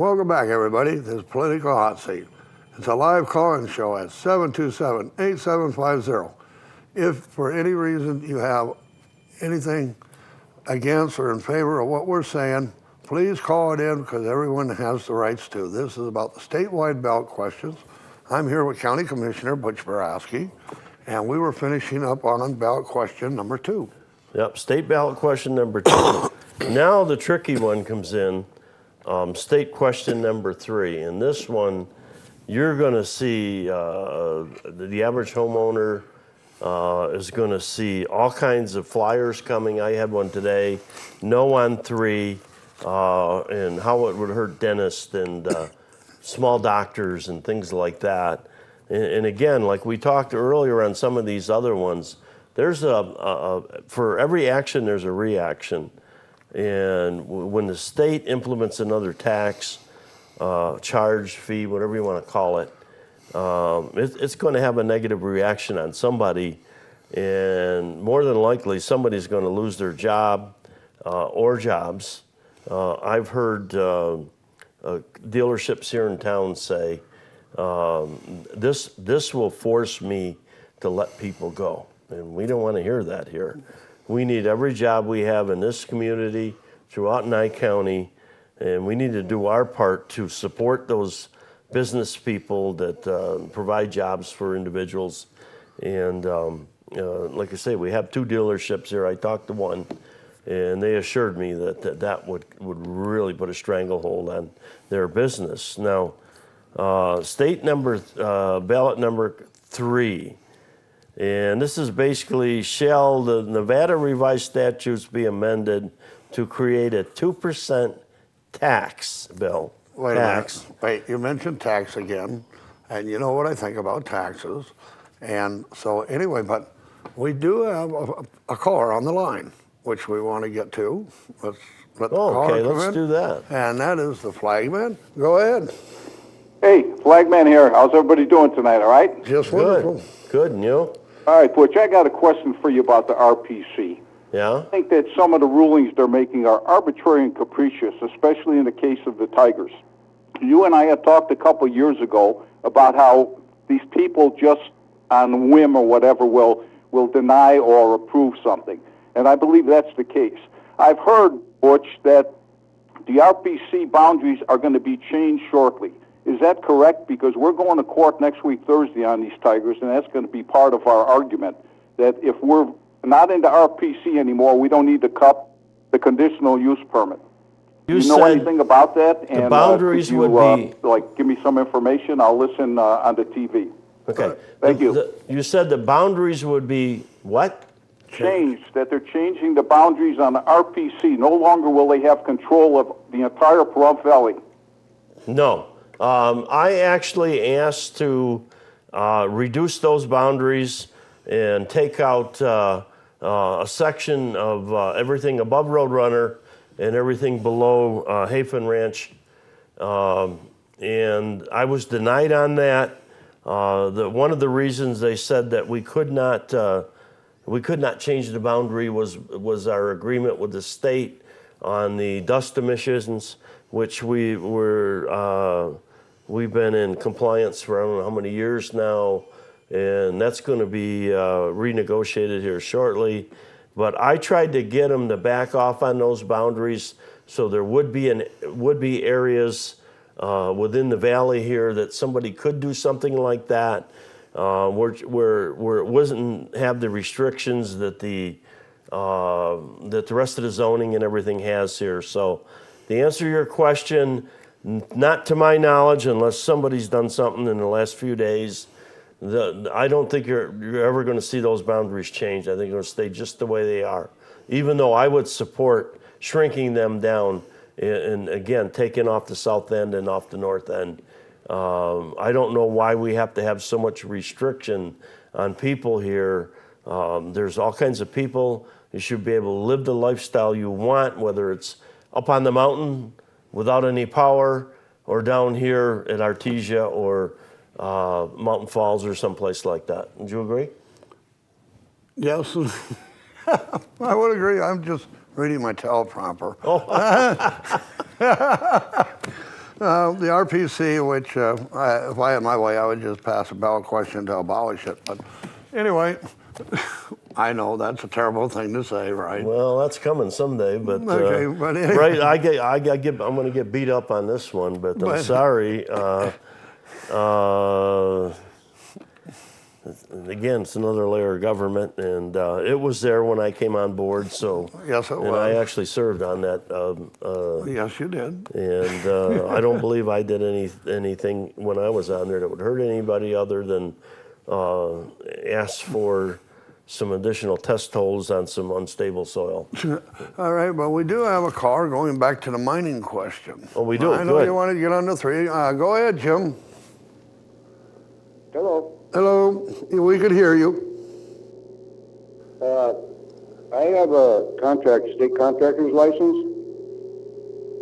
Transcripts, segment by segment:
Welcome back, everybody. This is Political Hot Seat. It's a live call-in show at 727-8750. If for any reason you have anything against or in favor of what we're saying, please call it in because everyone has the rights to. This is about the statewide ballot questions. I'm here with County Commissioner Butch Borasky, and we were finishing up on ballot question number 2. Yep, state ballot question number 2. Now the tricky one comes in, state question number 3. And this one, you're going to see the average homeowner is going to see all kinds of flyers coming. I had one today, no on 3, and how it would hurt dentists and small doctors and things like that. And again, like we talked earlier on some of these other ones, there's for every action, there's a reaction. And when the state implements another tax, charge, fee, whatever you want to call it, it's going to have a negative reaction on somebody. And more than likely, somebody's going to lose their job or jobs. I've heard dealerships here in town say, this will force me to let people go. And we don't want to hear that here. We need every job we have in this community, throughout Nye County, and we need to do our part to support those business people that provide jobs for individuals. And like I say, we have 2 dealerships here. I talked to one, and they assured me that would really put a stranglehold on their business. Now, state ballot number 3. And this is basically, shall the Nevada revised statutes be amended to create a 2% tax bill? Wait a minute. Wait, you mentioned tax again, and you know what I think about taxes. And so anyway, but we do have a caller on the line, which we want to get to. Let's let the caller come in. Let's do that. And that is the Flagman. Go ahead. Hey, Flagman here. How's everybody doing tonight, all right? Just wonderful. Good, and you? All right, Butch, I got a question for you about the RPC. Yeah? I think that some of the rulings they're making are arbitrary and capricious, especially in the case of the Tigers. You and I had talked a couple years ago about how these people just on whim or whatever will deny or approve something. And I believe that's the case. I've heard, Butch, that the RPC boundaries are going to be changed shortly. Is that correct? Because we're going to court next week, Thursday, on these Tigers, and that's going to be part of our argument, that if we're not into RPC anymore, we don't need to cut the conditional use permit. Do you know anything about that? The boundaries would be... give me some information. I'll listen on the TV. Okay. Thank you. You said the boundaries would be what? Changed, that they're changing the boundaries on the RPC. No longer will they have control of the entire Pahrump Valley. No. I actually asked to reduce those boundaries and take out a section of everything above Roadrunner and everything below Hafen Ranch. And I was denied on that. One of the reasons they said that we could not change the boundary was our agreement with the state on the dust emissions, which we've been in compliance for I don't know how many years now, and that's going to be renegotiated here shortly. But I tried to get them to back off on those boundaries, so there would be areas within the valley here that somebody could do something like that, where it wouldn't have the restrictions that the rest of the zoning and everything has here. So, the answer to your question, not to my knowledge, unless somebody's done something in the last few days. I don't think you're ever going to see those boundaries change. I think they're going to stay just the way they are, even though I would support shrinking them down and again, taking off the south end and off the north end. I don't know why we have to have so much restriction on people here. There's all kinds of people. You should be able to live the lifestyle you want, whether it's up on the mountain without any power or down here at Artesia or Mountain Falls or someplace like that. Would you agree? Yes, I would agree. I'm just reading my teleprompter. Oh. The RPC, which if I had my way, I would just pass a ballot question to abolish it. But anyway, I know that's a terrible thing to say, right? Well, that's coming someday, but Okay, but anyway. right, I'm going to get beat up on this one, but I'm sorry. Again, it's another layer of government, and it was there when I came on board. So Yes, it and was. I actually served on that. Yes, you did. And I don't believe I did anything when I was on there that would hurt anybody other than ask for some additional test holes on some unstable soil. All right, but we do have a caller going back to the mining question. Oh, we do? I know Good. you wanted to get on to 3. Go ahead, Jim. Hello. Hello. We could hear you. I have a state contractor's license,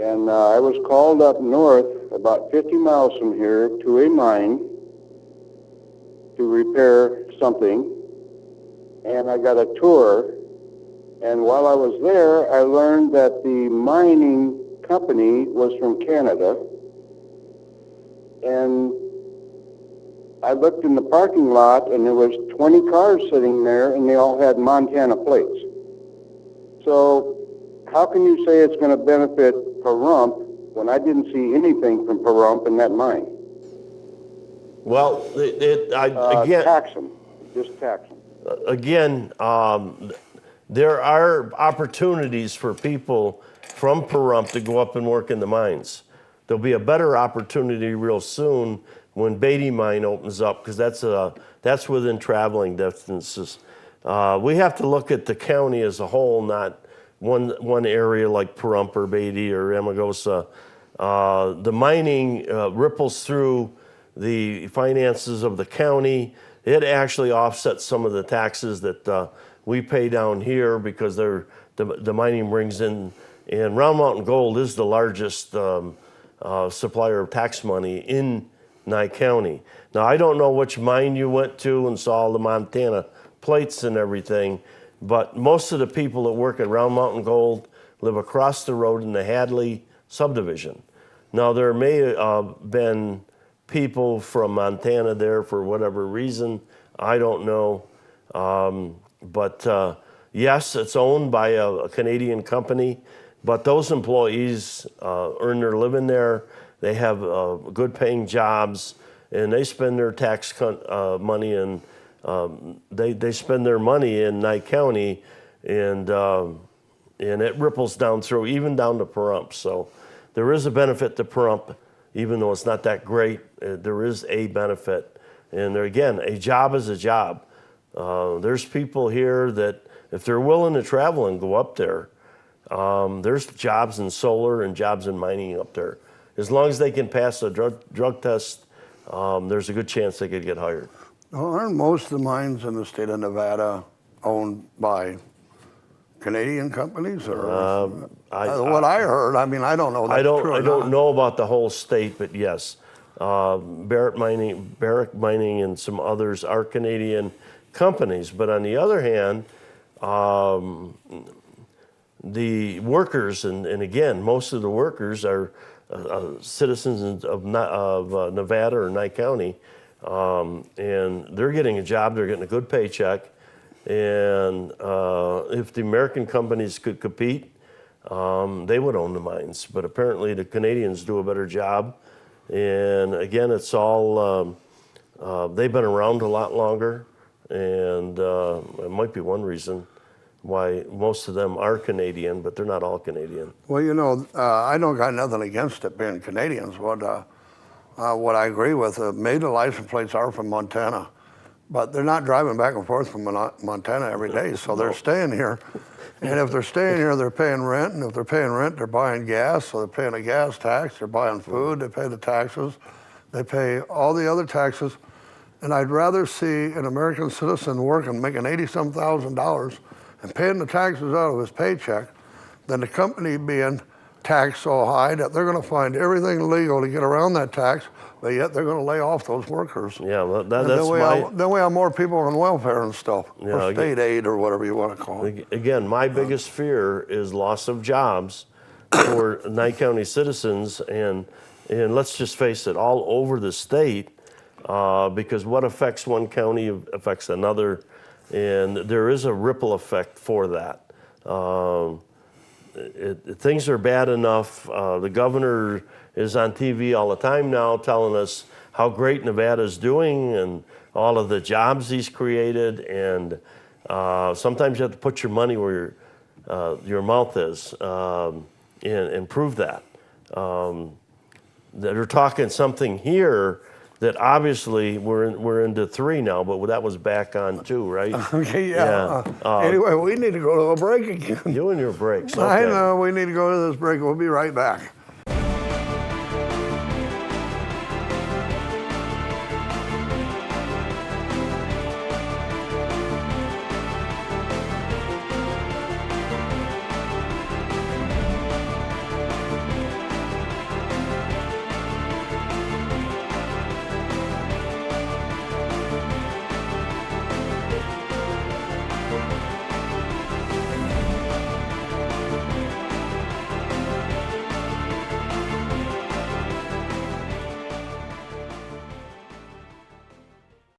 and I was called up north about 50 miles from here to a mine to repair something, and I got a tour, and while I was there, I learned that the mining company was from Canada, and I looked in the parking lot, and there was 20 cars sitting there, and they all had Montana plates. So how can you say it's going to benefit Pahrump when I didn't see anything from Pahrump in that mine? Well, again, Tax them. Just tax them. again, there are opportunities for people from Pahrump to go up and work in the mines. There'll be a better opportunity real soon when Beatty Mine opens up, because that's within traveling distances. We have to look at the county as a whole, not one area like Pahrump or Beatty or Amagosa. The mining ripples through the finances of the county. It actually offsets some of the taxes that we pay down here because the mining brings in, and Round Mountain Gold is the largest supplier of tax money in Nye County. Now, I don't know which mine you went to and saw the Montana plates and everything, but most of the people that work at Round Mountain Gold live across the road in the Hadley subdivision. Now, there may have been people from Montana there for whatever reason. I don't know. But yes, it's owned by a Canadian company, but those employees earn their living there. They have good paying jobs, and they spend their tax money, and they spend their money in Nye County, and it ripples down through, even down to Pahrump. So there is a benefit to Pahrump, even though it's not that great. There is a benefit, and there, again, a job is a job. There's people here that if they're willing to travel and go up there, there's jobs in solar and jobs in mining up there. As long as they can pass a drug test, there's a good chance they could get hired. Well, aren't most of the mines in the state of Nevada owned by Canadian companies? Or what I heard, I mean, I don't know. I don't know about the whole state, but yes, Barrick Mining, and some others are Canadian companies. But on the other hand, the workers, and again, most of the workers are citizens of Nevada or Nye County, and they're getting a job, they're getting a good paycheck, and if the American companies could compete, they would own the mines. But apparently the Canadians do a better job, and again, it's all, they've been around a lot longer, and it might be one reason why most of them are Canadian, but they're not all Canadian. Well, you know, I don't got nothing against it being Canadians. What I agree with, maybe the license plates are from Montana, but they're not driving back and forth from Montana every day, so they're staying here. And if they're staying here, they're paying rent, and if they're paying rent, they're buying gas, so they're paying a gas tax, they're buying food, they pay the taxes, they pay all the other taxes. And I'd rather see an American citizen working, making $80-some thousand and paying the taxes out of his paycheck than the company being taxed so high that they're going to find everything legal to get around that tax, but yet they're going to lay off those workers. Yeah, well, then we have more people on welfare and stuff, or state aid or whatever you want to call it. Again, my biggest fear is loss of jobs for Nye County citizens, and and let's just face it, all over the state, because what affects one county affects another, and there is a ripple effect for that. Things are bad enough. The governor is on TV all the time now telling us how great Nevada's doing and all of the jobs he's created, and sometimes you have to put your money where your mouth is and prove that. They're talking something here that obviously we're into 3 now, but that was back on 2, right? Okay, yeah. Anyway, we need to go to a break again. You and your breaks. I Okay. know, we need to go to this break. We'll be right back.